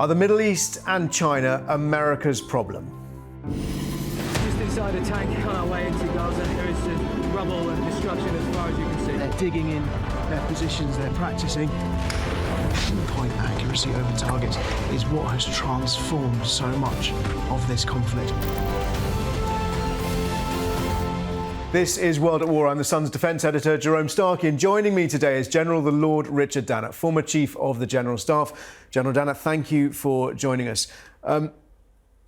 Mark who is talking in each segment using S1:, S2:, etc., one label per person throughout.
S1: Are the Middle East and China America's problem?
S2: Just inside a tank on our way into Gaza. There is just rubble and destruction as far as you can see.
S3: They're digging in their positions, they're practicing. Pinpoint accuracy over targets is what has transformed so much of this conflict.
S1: This is World at War. I'm the Sun's defence editor, Jerome Starkey, and joining me today is General the Lord Richard Dannatt, former Chief of the General Staff. General Dannatt, thank you for joining us.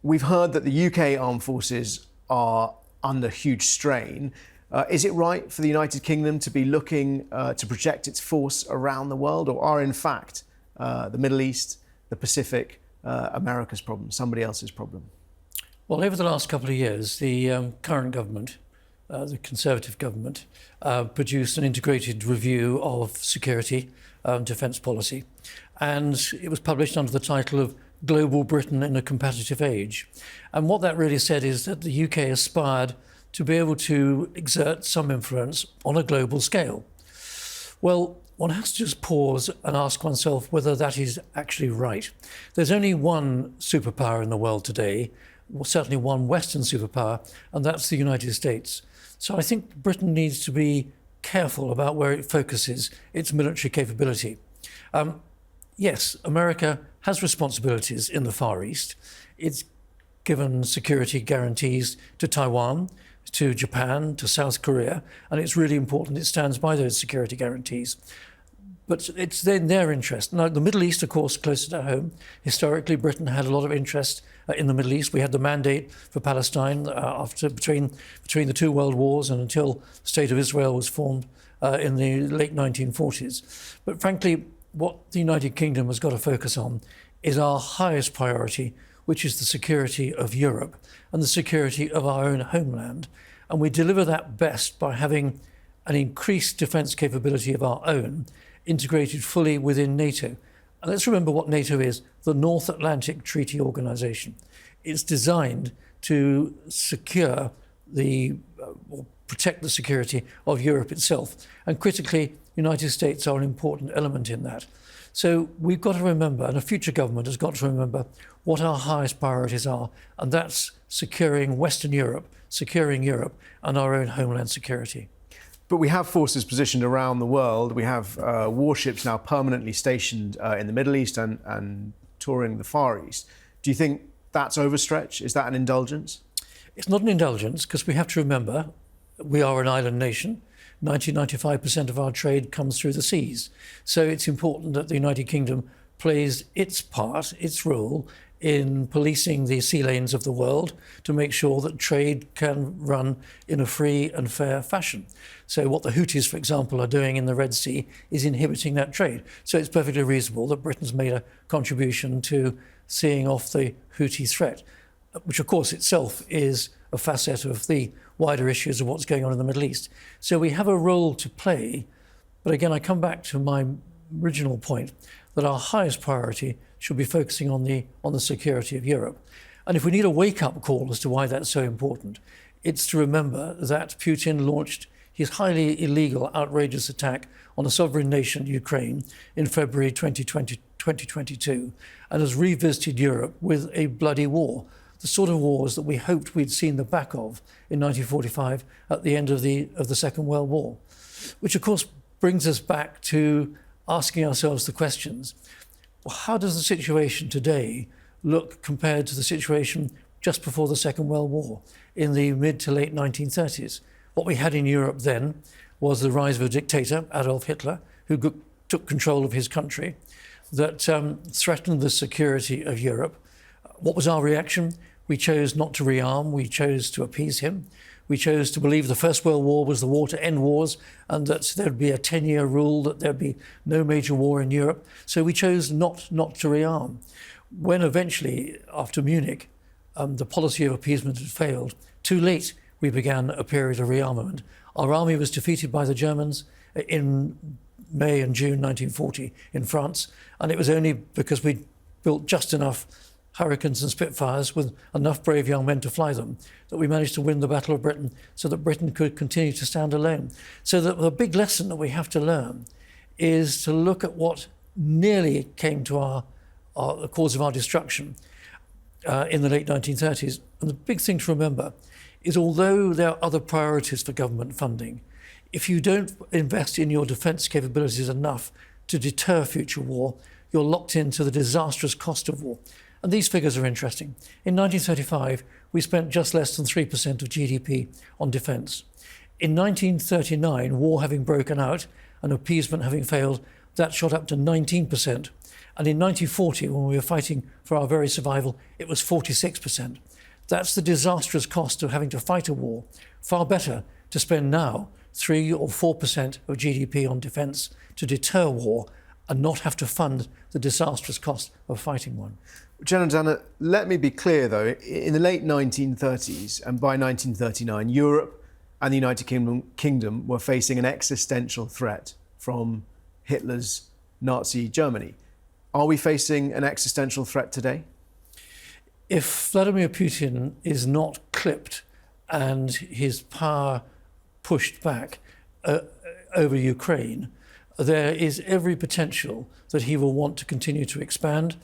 S1: We've heard that the UK armed forces are under huge strain. Is it right for the United Kingdom to be looking to project its force around the world, or are in fact the Middle East, the Pacific, America's problem, somebody else's problem?
S4: Well, over the last couple of years, the current government, the Conservative government, produced an integrated review of security and defence policy, and it was published under the title of Global Britain in a Competitive Age. And what that really said is that the UK aspired to be able to exert some influence on a global scale. Well, one has to just pause and ask oneself whether that is actually right. There's only one superpower in the world today, well, certainly one Western superpower, and that's the United States. So I think Britain needs to be careful about where it focuses its military capability. Yes, America has responsibilities in the Far East. It's given security guarantees to Taiwan, to Japan, to South Korea, and it's really important it stands by those security guarantees. But it's in their interest. Now, the Middle East, of course, closer to home. Historically, Britain had a lot of interest in the Middle East. We had the mandate for Palestine between the two world wars and until the State of Israel was formed in the late 1940s. But frankly, what the United Kingdom has got to focus on is our highest priority, which is the security of Europe and the security of our own homeland. And we deliver that best by having an increased defence capability of our own, integrated fully within NATO. And let's remember what NATO is, the North Atlantic Treaty Organisation. It's designed to secure or protect the security of Europe itself. And critically, the United States are an important element in that. So we've got to remember, and a future government has got to remember, what our highest priorities are, and that's securing Western Europe, securing Europe, and our own homeland security.
S1: But we have forces positioned around the world. We have warships now permanently stationed in the Middle East and touring the Far East. Do you think that's overstretch? Is that an indulgence?
S4: It's not an indulgence, because we have to remember we are an island nation. 95% of our trade comes through the seas. So it's important that the United Kingdom plays its part, its role, in policing the sea lanes of the world to make sure that trade can run in a free and fair fashion. So what the Houthis, for example, are doing in the Red Sea is inhibiting that trade. So it's perfectly reasonable that Britain's made a contribution to seeing off the Houthi threat, which of course itself is a facet of the wider issues of what's going on in the Middle East. So we have a role to play, but again, I come back to my original point that our highest priority should be focusing on the security of Europe. And if we need a wake-up call as to why that's so important, it's to remember that Putin launched his highly illegal, outrageous attack on a sovereign nation, Ukraine, in February 2022, and has revisited Europe with a bloody war, the sort of wars that we hoped we'd seen the back of in 1945 at the end of the Second World War, which of course brings us back to asking ourselves the questions. Well, how does the situation today look compared to the situation just before the Second World War in the mid to late 1930s? What we had in Europe then was the rise of a dictator, Adolf Hitler, who took control of his country, that threatened the security of Europe. What was our reaction? We chose not to rearm, we chose to appease him. We chose to believe the First World War was the war to end wars and that there'd be a 10-year rule, that there'd be no major war in Europe. So we chose not to rearm. When eventually, after Munich, the policy of appeasement had failed, too late we began a period of rearmament. Our army was defeated by the Germans in May and June 1940 in France, and it was only because we built just enough Hurricanes and Spitfires with enough brave young men to fly them that we managed to win the Battle of Britain so that Britain could continue to stand alone. So the big lesson that we have to learn is to look at what nearly came to the cause of our destruction in the late 1930s. And the big thing to remember is, although there are other priorities for government funding, if you don't invest in your defence capabilities enough to deter future war, you're locked into the disastrous cost of war. And these figures are interesting. In 1935, we spent just less than 3% of GDP on defence. In 1939, war having broken out and appeasement having failed, that shot up to 19%. And in 1940, when we were fighting for our very survival, it was 46%. That's the disastrous cost of having to fight a war. Far better to spend now 3 or 4% of GDP on defence to deter war and not have to fund the disastrous cost of fighting one.
S1: General Dannatt, let me be clear though, in the late 1930s and by 1939, Europe and the United Kingdom were facing an existential threat from Hitler's Nazi Germany. Are we facing an existential threat today?
S4: If Vladimir Putin is not clipped and his power pushed back over Ukraine, there is every potential that he will want to continue to expand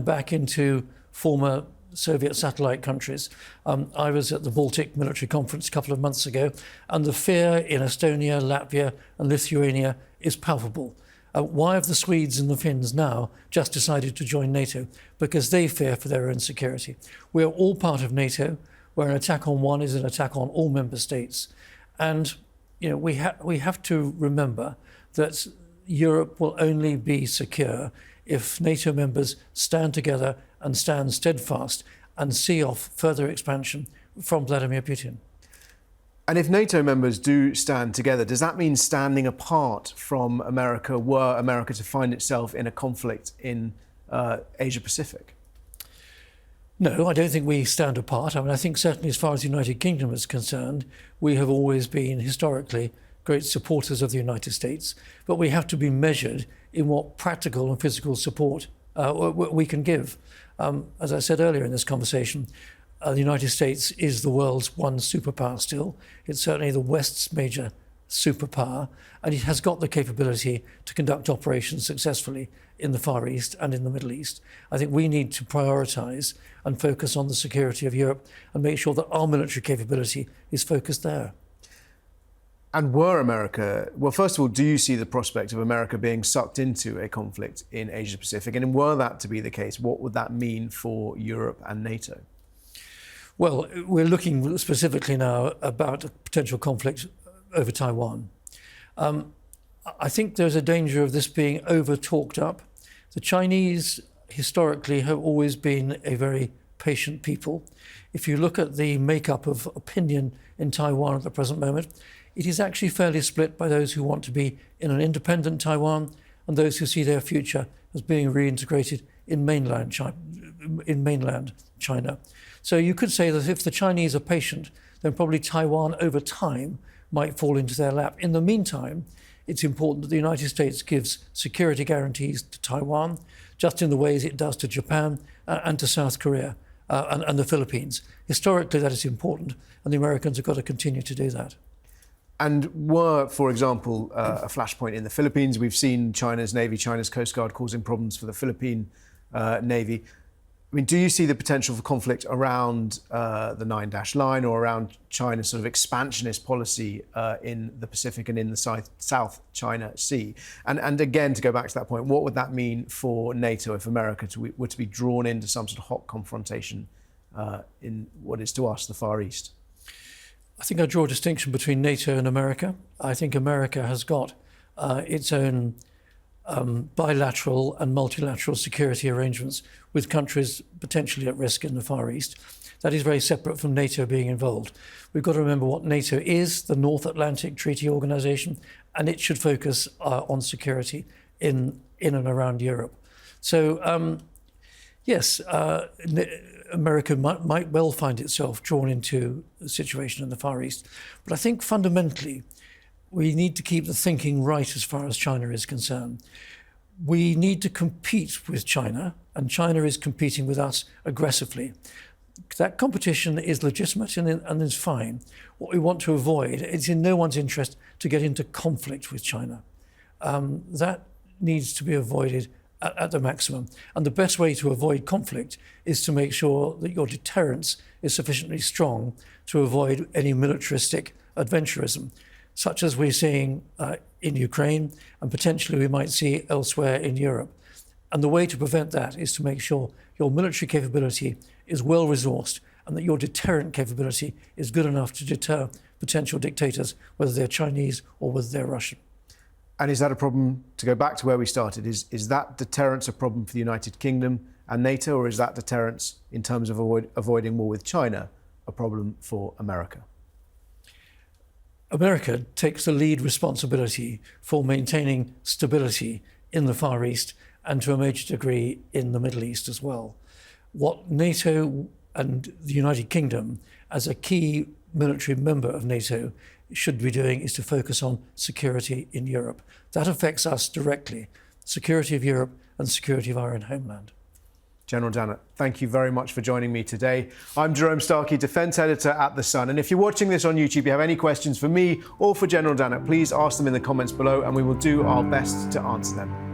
S4: back into former Soviet satellite countries. I was at the Baltic Military Conference a couple of months ago, and the fear in Estonia, Latvia and Lithuania is palpable. Why have the Swedes and the Finns now just decided to join NATO? Because they fear for their own security. We are all part of NATO, where an attack on one is an attack on all member states. And we have to remember that Europe will only be secure if NATO members stand together and stand steadfast and see off further expansion from Vladimir Putin.
S1: And if NATO members do stand together, does that mean standing apart from America were America to find itself in a conflict in Asia Pacific?
S4: No, I don't think we stand apart. I think certainly as far as the United Kingdom is concerned, we have always been historically great supporters of the United States, but we have to be measured in what practical and physical support we can give. As I said earlier in this conversation, the United States is the world's one superpower still. It's certainly the West's major superpower, and it has got the capability to conduct operations successfully in the Far East and in the Middle East. I think we need to prioritise and focus on the security of Europe and make sure that our military capability is focused there.
S1: And were America, well, first of all, do you see the prospect of America being sucked into a conflict in Asia Pacific? And were that to be the case, what would that mean for Europe and NATO?
S4: Well, we're looking specifically now about a potential conflict over Taiwan. I think there's a danger of this being over-talked up. The Chinese historically have always been a very patient people. If you look at the makeup of opinion in Taiwan at the present moment, it is actually fairly split by those who want to be in an independent Taiwan and those who see their future as being reintegrated in mainland China. So you could say that if the Chinese are patient, then probably Taiwan over time might fall into their lap. In the meantime, it's important that the United States gives security guarantees to Taiwan, just in the ways it does to Japan and to South Korea and the Philippines. Historically, that is important, and the Americans have got to continue to do that.
S1: And were, for example, a flashpoint in the Philippines, we've seen China's Navy, China's Coast Guard causing problems for the Philippine Navy. I mean, do you see the potential for conflict around the 9-dash line or around China's sort of expansionist policy in the Pacific and in the South China Sea? And again, to go back to that point, what would that mean for NATO if America were to be drawn into some sort of hot confrontation in what is to us the Far East?
S4: I think I draw a distinction between NATO and America. I think America has got its own bilateral and multilateral security arrangements with countries potentially at risk in the Far East. That is very separate from NATO being involved. We've got to remember what NATO is, the North Atlantic Treaty Organization, and it should focus on security in and around Europe. So, yes, America might well find itself drawn into the situation in the Far East. But I think fundamentally, we need to keep the thinking right as far as China is concerned. We need to compete with China, and China is competing with us aggressively. That competition is legitimate and is fine. What we want to avoid, it's in no one's interest to get into conflict with China. That needs to be avoided at the maximum. And the best way to avoid conflict is to make sure that your deterrence is sufficiently strong to avoid any militaristic adventurism, such as we're seeing in Ukraine, and potentially we might see elsewhere in Europe. And the way to prevent that is to make sure your military capability is well resourced and that your deterrent capability is good enough to deter potential dictators, whether they're Chinese or whether they're Russian.
S1: And is that a problem, to go back to where we started, is that deterrence a problem for the United Kingdom and NATO, or is that deterrence in terms of avoiding war with China a problem for America?
S4: America takes the lead responsibility for maintaining stability in the Far East and to a major degree in the Middle East as well. What NATO and the United Kingdom, as a key military member of NATO, should be doing is to focus on security in Europe. That affects us directly, security of Europe and security of our own homeland.
S1: General Dannatt, thank you very much for joining me today. I'm Jerome Starkey, Defence Editor at The Sun. And if you're watching this on YouTube, you have any questions for me or for General Dannatt, please ask them in the comments below and we will do our best to answer them.